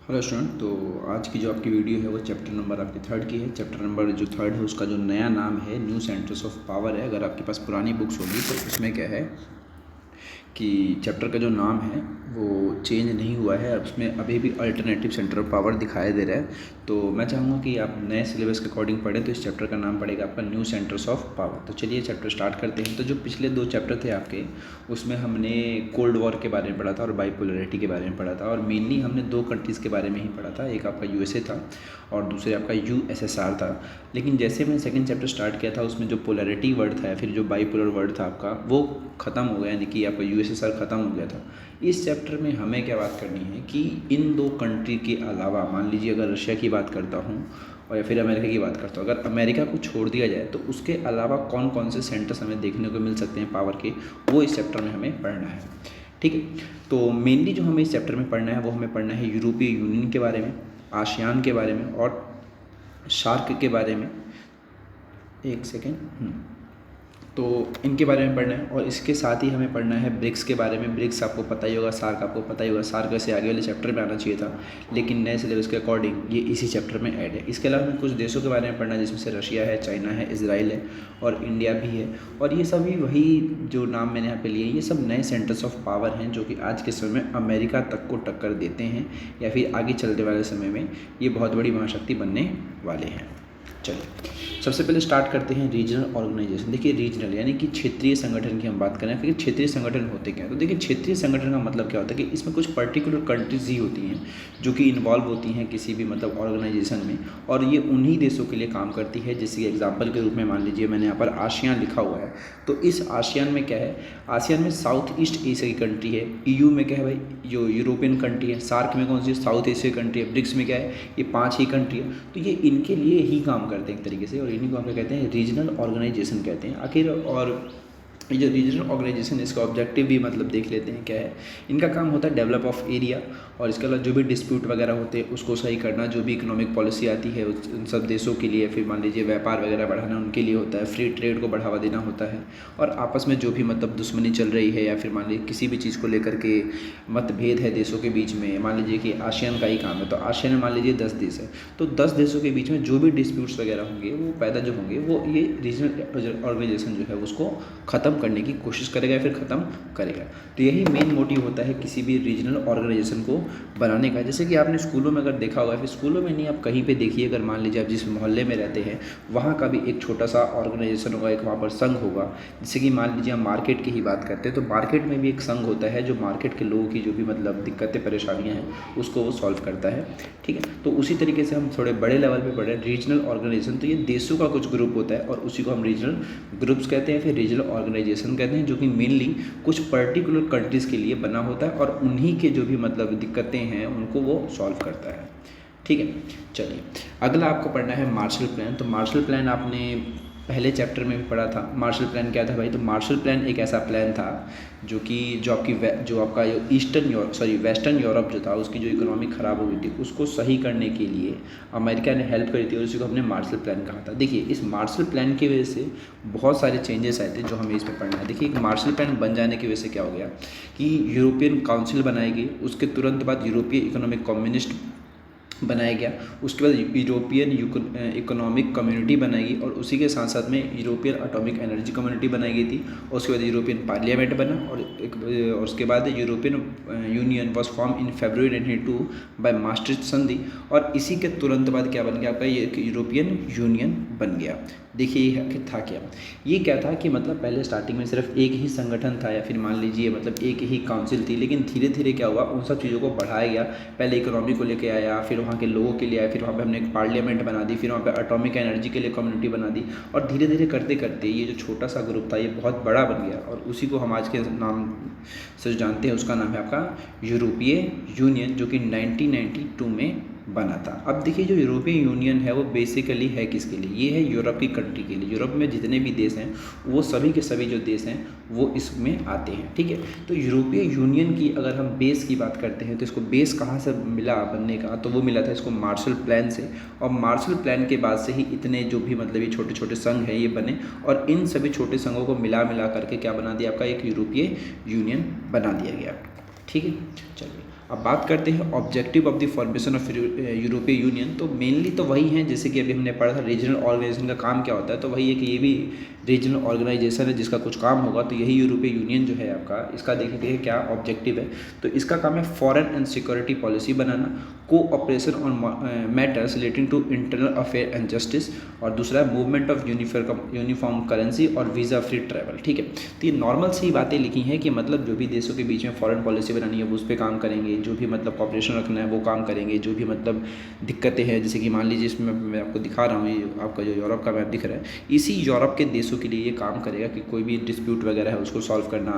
Hello student. तो आज की जो आपकी वीडियो है वो चैप्टर नंबर आपके थर्ड की है। चैप्टर नंबर जो थर्ड है उसका जो नया नाम है न्यू सेंटर्स ऑफ पावर है। अगर आपके पास पुरानी बुक्स होगी तो उसमें क्या है कि चैप्टर का जो नाम है वो चेंज नहीं हुआ है, उसमें अभी भी अल्टरनेटिव सेंटर ऑफ पावर दिखाई दे रहा है। तो मैं चाहूँगा कि आप नए सिलेबस के अकॉर्डिंग पढ़ें, तो इस चैप्टर का नाम पड़ेगा आपका न्यू सेंटर्स ऑफ पावर। तो चलिए चैप्टर स्टार्ट करते हैं। तो जो पिछले 2 चैप्टर थे आपके, उसमें हमने कोल्ड वॉर के बारे में पढ़ा था और बाइपोलैरिटी के बारे में पढ़ा था, और मेनली हमने 2 कंट्रीज़ के बारे में ही पढ़ा था। एक आपका यूएसए था और दूसरे आपका यूएसएसआर था। लेकिन जैसे मैं सेकंड चैप्टर स्टार्ट किया था, उसमें जो पोलैरिटी वर्ड था या फिर जो बाइपोलर वर्ड था आपका, वो ख़त्म हो गया, यानी कि आपका यूएसएसआर ख़त्म हो गया था। इस चैप्टर में हमें क्या बात करनी है कि इन 2 कंट्री के अलावा, मान लीजिए अगर रशिया की बात करता हूँ और या फिर अमेरिका की बात करता हूँ, अगर अमेरिका को छोड़ दिया जाए तो उसके अलावा कौन कौन से सेंटर्स हमें देखने को मिल सकते हैं पावर के, वो इस चैप्टर में हमें पढ़ना है। ठीक है, तो मेनली जो हमें इस चैप्टर में पढ़ना है वो हमें पढ़ना है यूरोपीय यूनियन के बारे में, आसियान के बारे में और शार्क के बारे में। एक सेकेंड। तो इनके बारे में पढ़ना है, और इसके साथ ही हमें पढ़ना है ब्रिक्स के बारे में। ब्रिक्स आपको पता ही होगा, सार्क आपको पता ही होगा। सार्क वैसे आगे वाले चैप्टर में आना चाहिए था, लेकिन नए सिलेबस के अकॉर्डिंग ये इसी चैप्टर में ऐड है। इसके अलावा हमें कुछ देशों के बारे में पढ़ना है, जिसमें से रशिया है, चाइना है, इजराइल है और इंडिया भी है। और ये सभी वही जो नाम मैंने यहाँ पे लिए, ये सब नए सेंटर्स ऑफ पावर हैं जो कि आज के समय में अमेरिका तक को टक्कर देते हैं, या फिर आगे चलने वाले समय में ये बहुत बड़ी महाशक्ति बनने वाले हैं। चलिए सबसे पहले स्टार्ट करते हैं रीजनल ऑर्गेनाइजेशन। देखिए रीजनल यानी कि क्षेत्रीय संगठन की हम बात करें, फिर क्षेत्रीय संगठन होते क्या हैं। तो देखिए क्षेत्रीय संगठन का मतलब क्या होता है कि इसमें कुछ पर्टिकुलर कंट्रीज ही होती हैं जो कि इन्वॉल्व होती हैं किसी भी मतलब ऑर्गेनाइजेशन में, और ये उन्हीं देशों के लिए काम करती है। जैसे कि एग्जाम्पल के रूप में मान लीजिए मैंने यहाँ पर आसियान लिखा हुआ है, तो इस आसियान में क्या है, आसियान में साउथ ईस्ट एशिया की कंट्री है। ईयू में क्या है भाई, जो यूरोपियन कंट्री है। सार्क में कौन सी, साउथ एशिया कंट्री है। ब्रिक्स में क्या है, ये 5 ही कंट्री है। तो ये इनके लिए ही काम करते हैं एक तरीके से, और इन्हीं को हम क्या कहते हैं, रीजनल ऑर्गेनाइजेशन कहते हैं आखिर। और ये जो रीजनल ऑर्गेनाइजेशन, इसका ऑब्जेक्टिव भी मतलब देख लेते हैं क्या है। इनका काम होता है डेवलप ऑफ एरिया, और इसके अलावा जो भी डिस्प्यूट वगैरह होते हैं उसको सही करना। जो भी इकोनॉमिक पॉलिसी आती है उन सब देशों के लिए, फिर मान लीजिए व्यापार वगैरह बढ़ाना उनके लिए होता है। फ्री ट्रेड को बढ़ावा देना होता है, और आपस में जो भी मतलब दुश्मनी चल रही है या फिर मान लीजिए किसी भी चीज़ को लेकर के मतभेद है देशों के बीच में, मान लीजिए कि आसियान का ही काम है, तो आसियान में मान लीजिए 10 देश है, तो 10 देशों के बीच में जो भी डिस्प्यूट्स वगैरह होंगे वो पैदा जो होंगे, वो ये रीजनल ऑर्गेनाइजेशन जो है उसको ख़त्म करने की कोशिश करेगा या फिर ख़त्म करेगा। तो यही मेन मोटिव होता है किसी भी रीजनल ऑर्गेनाइजेशन को बनाने का। जैसे कि आपने स्कूलों में अगर देखा होगा, फिर स्कूलों में नहीं, आप कहीं पे देखिए, अगर मान लीजिए आप जिस मोहल्ले में रहते हैं वहाँ का भी एक छोटा सा ऑर्गेनाइजेशन होगा, एक वहाँ पर संघ होगा। जैसे कि मान लीजिए हम मार्केट की ही बात करते हैं, तो मार्केट में भी एक संघ होता है जो मार्केट के लोगों की जो भी मतलब दिक्कतें परेशानियाँ हैं उसको वो सॉल्व करता है। ठीक है, तो उसी तरीके से हम थोड़े बड़े लेवल पे पढ़े रीजनल ऑर्गेनाइजेशन, तो ये देशों का कुछ ग्रुप होता है और उसी को हम रीजनल ग्रुप्स कहते हैं, फिर रीजनल ऑर्गेनाइजेशन कहते हैं, जो कि मेनली कुछ पर्टिकुलर कंट्रीज़ के लिए बना होता है और उन्हीं के जो भी मतलब दिक्कतें हैं उनको वो सॉल्व करता है। ठीक है, चलिए अगला आपको पढ़ना है मार्शल प्लान। तो मार्शल प्लान आपने पहले चैप्टर में भी पढ़ा था। मार्शल प्लान क्या था भाई, तो मार्शल प्लान एक ऐसा प्लान था जो कि जो आपका वेस्टर्न यूरोप जो था उसकी जो इकोनॉमी ख़राब हो गई थी उसको सही करने के लिए अमेरिका ने हेल्प करी थी, और उसी को हमने मार्शल प्लान कहा था। देखिए इस मार्शल प्लान की वजह से बहुत सारे चेंजेस आए थे जो हमें इसमें पढ़ना है। देखिए एक मार्शल प्लान बन जाने की वजह से क्या हो गया कि यूरोपियन काउंसिल बनाई गई, उसके तुरंत बाद यूरोपीय इकोनॉमिक कम्युनिस्ट बनाया गया, उसके बाद यूरोपियन इकोनॉमिक कम्युनिटी बनाई गई, और उसी के साथ साथ में यूरोपियन एटॉमिक एनर्जी कम्युनिटी बनाई गई थी, और उसके बाद यूरोपियन पार्लियामेंट बना, और उसके बाद European Union was form in February 1992 by maastricht संधि, और इसी के तुरंत बाद क्या बन गया आपका, ये यूरोपियन यूनियन बन गया। देखिए ये था क्या, ये क्या था कि मतलब पहले स्टार्टिंग में सिर्फ एक ही संगठन था या फिर मान लीजिए मतलब एक ही काउंसिल थी, लेकिन धीरे धीरे क्या हुआ, उन सब चीज़ों को बढ़ाया गया। पहले इकोनॉमी को लेके आया, फिर वहाँ के लोगों के लिए आया, फिर वहाँ पे हमने एक पार्लियामेंट बना दी, फिर वहाँ पे एटॉमिक एनर्जी के लिए कम्युनिटी बना दी, और धीरे धीरे करते करते ये जो छोटा सा ग्रुप था ये बहुत बड़ा बन गया, और उसी को हम आज के नाम से जानते हैं। उसका नाम है आपका यूरोपीय यूनियन, जो कि 1992 में बना था। अब देखिए जो यूरोपियन यूनियन है वो बेसिकली है किसके लिए, ये है यूरोप की कंट्री के लिए। यूरोप में जितने भी देश हैं वो सभी के सभी जो देश हैं वो इसमें आते हैं। ठीक है, तो यूरोपियन यूनियन की अगर हम बेस की बात करते हैं तो इसको बेस कहाँ से मिला बनने का, तो वो मिला था इसको मार्शल प्लान से, और मार्शल प्लान के बाद से ही इतने जो भी मतलब ये छोटे छोटे संघ हैं ये बने, और इन सभी छोटे संघों को मिला करके क्या बना दिया आपका, एक यूरोपीय यूनियन बना दिया गया। ठीक है, चलिए अब बात करते हैं objective of the formation of यूरोपीय यूनियन। तो मेनली तो वही हैं, जैसे कि अभी हमने पढ़ा था रीजनल ऑर्गेनाइजेशन का काम क्या होता है, तो वही है कि ये भी रीजनल ऑर्गेनाइजेशन है जिसका कुछ काम होगा। तो यही यूरोपीय यूनियन जो है आपका, इसका देखिए क्या ऑब्जेक्टिव है। तो इसका काम है फॉरेन एंड सिक्योरिटी पॉलिसी बनाना, cooperation on matters relating to internal affair and justice, और दूसरा है मूवमेंट ऑफ यूनिफॉर्म करेंसी और वीज़ा फ्री ट्रैवल। ठीक है, तो ये नॉर्मल सी बातें लिखी हैं कि मतलब जो भी देशों के बीच में फॉरेन पॉलिसी बनानी है वो उस पर काम करेंगे, जो भी मतलब कॉपरेशन रखना है वो काम करेंगे, जो भी मतलब दिक्कतें हैं, जैसे कि मान लीजिए इसमें मैं आपको दिखा रहा हूँ, ये आपका जो यूरोप का मैप दिख रहा है, इसी यूरोप के देशों के लिए ये काम करेगा कि कोई भी डिस्प्यूट वगैरह है उसको सॉल्व करना,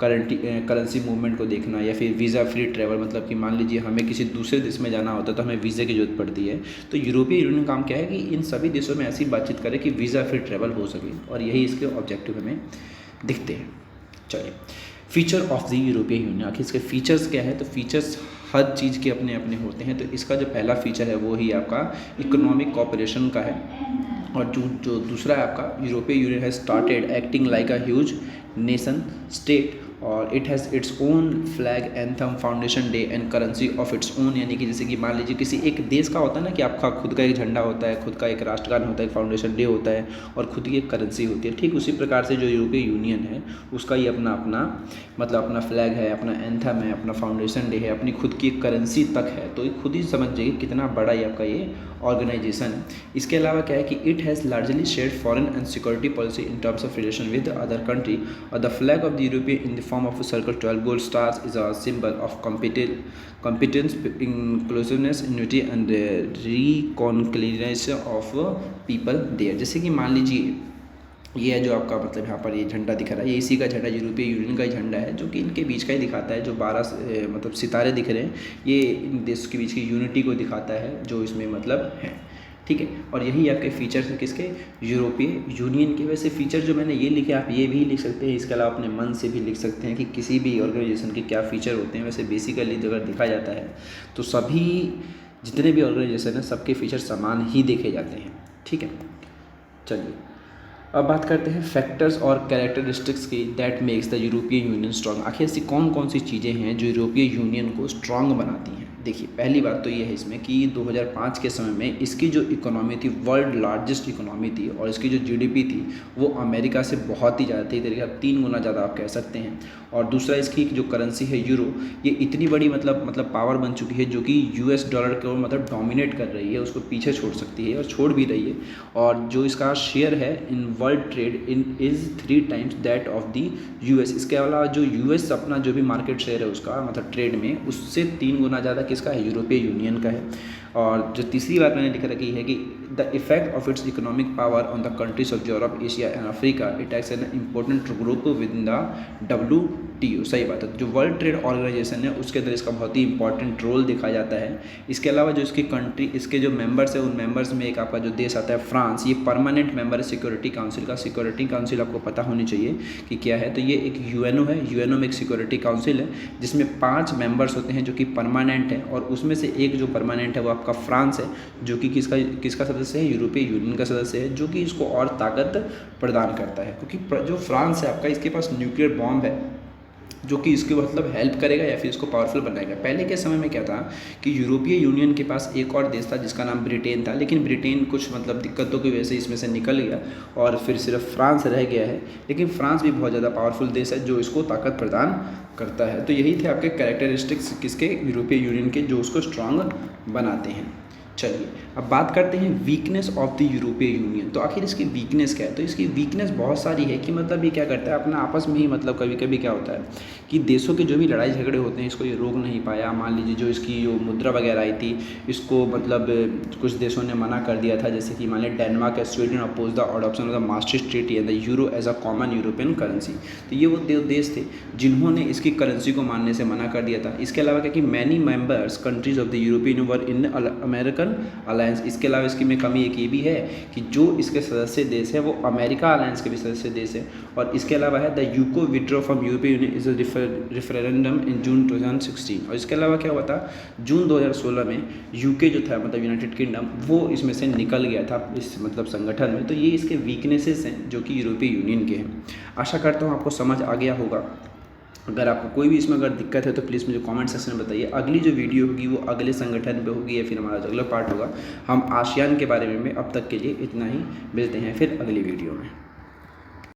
करेंसी मूवमेंट को देखना, या फिर वीज़ा फ्री ट्रैवल, मतलब कि मान लीजिए हमें किसी दूसरे देश में जाना होता है तो हमें वीज़ा की जरूरत पड़ती है, तो यूरोपीय यूनियन काम क्या है कि इन सभी देशों में ऐसी बातचीत करे कि वीज़ा फ्री ट्रैवल हो सके, और यही इसके ऑब्जेक्टिव हमें दिखते हैं। चलिए, फीचर ऑफ द यूरोपीय यूनियन, आखिर इसके फीचर्स क्या है। तो फीचर्स हर चीज़ के अपने अपने होते हैं। तो इसका जो पहला फीचर है वो ही आपका इकोनॉमिक कोऑपरेशन का है, और जो दूसरा है आपका यूरोपीय union has started acting like a huge nation state, और it has its own flag, anthem, foundation day and currency of its own. यानी कि जैसे कि मान लीजिए किसी एक देश का होता है ना कि आपका खुद का एक झंडा होता है, खुद का एक राष्ट्रगान होता है, एक फाउंडेशन डे होता है, और खुद की एक करेंसी होती है। ठीक उसी प्रकार से जो यूरोपीय यूनियन है उसका ये अपना अपना मतलब अपना फ्लैग है, अपना एंथम है, अपना फाउंडेशन डे है, अपनी खुद की एक करेंसी तक है। तो खुद ही समझ जाइए कितना बड़ा ये आपका ये ऑर्गेनाइजेशन है। इसके अलावा क्या है कि it has largely shared foreign and security policy in terms of relation with other country, और the flag of the European in the form of circle 12 gold stars is a symbol of competence, inclusiveness, unity and reconciliation of people there। जैसे कि मान लीजिए ये है जो आपका मतलब यहाँ पर ये झंडा दिख रहा है, ये इसी का झंडा, यूरोपीय यूनियन का ही झंडा है, जो कि इनके बीच का ही दिखाता है। जो 12 मतलब सितारे दिख रहे हैं, ये इन देशों के बीच की यूनिटी को दिखाता है जो इसमें मतलब है। ठीक है, और यही आपके फीचर्स हैं किसके, यूरोपीय यूनियन के। वैसे फीचर जो मैंने ये लिखे आप ये भी लिख सकते हैं, इसके अलावा अपने मन से भी लिख सकते हैं कि किसी भी ऑर्गेनाइजेशन के क्या फ़ीचर होते हैं। वैसे बेसिकली अगर देखा जाता है तो सभी जितने भी ऑर्गेनाइजेशन हैं सबके फीचर समान ही देखे जाते हैं। ठीक है, चलिए अब बात करते हैं फैक्टर्स और कैरेक्टरिस्टिक्स की that makes the European union strong. आखिर ऐसी कौन कौन सी चीज़ें हैं जो यूरोपीय यूनियन को स्ट्रांग बनाती हैं। देखिए, पहली बात तो ये है इसमें कि 2005 के समय में इसकी जो इकोनॉमी थी, वर्ल्ड लार्जेस्ट इकोनॉमी थी, और इसकी जो जीडीपी थी वो अमेरिका से बहुत ही ज़्यादा थी, तरीके 3 गुना ज़्यादा आप कह सकते हैं। और दूसरा, इसकी जो करेंसी है यूरो, ये इतनी बड़ी मतलब पावर बन चुकी है जो कि यूएस डॉलर को मतलब डोमिनेट कर रही है, उसको पीछे छोड़ सकती है और छोड़ भी रही है। और जो इसका शेयर है in world trade in is 3 times that of the US. इसके अलावा जो यूएस अपना जो भी मार्केट शेयर है उसका मतलब ट्रेड में, उससे 3 गुना ज़्यादा किसका है, यूरोपीय यूनियन का है। और जो तीसरी बात मैंने लिख रखी है कि the effect of its economic power on the countries of Europe, Asia and Africa, it acts an important group with in the WTO। सही बात है, जो वर्ल्ड ट्रेड ऑर्गेनाइजेशन है उसके अंदर इसका बहुत ही इंपॉर्टेंट रोल देखा जाता है। इसके अलावा जो इसकी कंट्री, इसके जो मेंबर्स है, उन मेंबर्स में एक आपका जो देश आता है फ्रांस, ये परमानेंट मेंबर है सिक्योरिटी काउंसिल का। सिक्योरिटी काउंसिल आपको पता होनी चाहिए कि क्या है, तो ये एक यूएनओ है। यूएनओ में एक सिक्योरिटी काउंसिल है जिसमें 5 मेंबर्स होते हैं जो कि परमानेंट है, और उसमें से एक जो परमानेंट है वो आपका फ्रांस है, जो कि किसका सदस्य है, यूरोपीय यूनियन का सदस्य है, जो कि इसको और ताकत प्रदान करता है। क्योंकि जो फ्रांस है आपका, इसके पास न्यूक्लियर बॉम्ब है जो कि इसके मतलब हेल्प करेगा या फिर इसको पावरफुल बनाएगा। पहले के समय में क्या था कि यूरोपीय यूनियन के पास एक और देश था जिसका नाम ब्रिटेन था, लेकिन ब्रिटेन कुछ मतलब दिक्कतों की वजह से इसमें से निकल गया और फिर सिर्फ फ्रांस रह गया है। लेकिन फ्रांस भी बहुत ज़्यादा पावरफुल देश है जो इसको ताकत प्रदान करता है। तो यही थे आपके कैरेक्टरिस्टिक्स किसके, यूरोपीय यूनियन के, जो उसको स्ट्रांग बनाते हैं। चलिए अब बात करते हैं वीकनेस ऑफ द यूरोपीय यूनियन। तो आखिर इसकी वीकनेस क्या है, तो इसकी वीकनेस बहुत सारी है कि मतलब ये क्या करता है, अपना आपस में ही मतलब कभी कभी क्या होता है कि देशों के जो भी लड़ाई झगड़े होते हैं इसको ये रोक नहीं पाया। मान लीजिए जो इसकी जो मुद्रा वगैरह आई थी, इसको मतलब कुछ देशों ने मना कर दिया था, जैसे कि मान लीजिए Denmark and Sweden oppose the adoption of the Maastricht treaty and the euro as a common European currency. तो ये वो देश थे जिन्होंने इसकी करेंसी को मानने से मना कर दिया था। इसके अलावा क्या कि many members countries of the European were in American alliance. इसके अलावा इसकी में कमी एक ये भी है कि जो इसके सदस्य देश है वो अमेरिका अलायंस के भी सदस्य देश है। और इसके अलावा है the UK withdraw from European Union is a referendum in June 2016। और इसके अलावा क्या हुआ था, जून 2016 में यूके जो था मतलब यूनाइटेड किंगडम, वो इसमें से निकल गया था इस मतलब संगठन में। तो ये इसके वीकनेसेस हैं जो कि यूरोपीय यूनियन के हैं। आशा करता हूँ आपको समझ आ गया होगा। अगर आपको कोई भी इसमें अगर दिक्कत है तो प्लीज़ मुझे कमेंट सेक्शन में बताइए। अगली जो वीडियो होगी वो अगले संगठन पे होगी या फिर हमारा जो अगला पार्ट होगा हम आसियान के बारे में। अब तक के लिए इतना ही, मिलते हैं फिर अगली वीडियो में।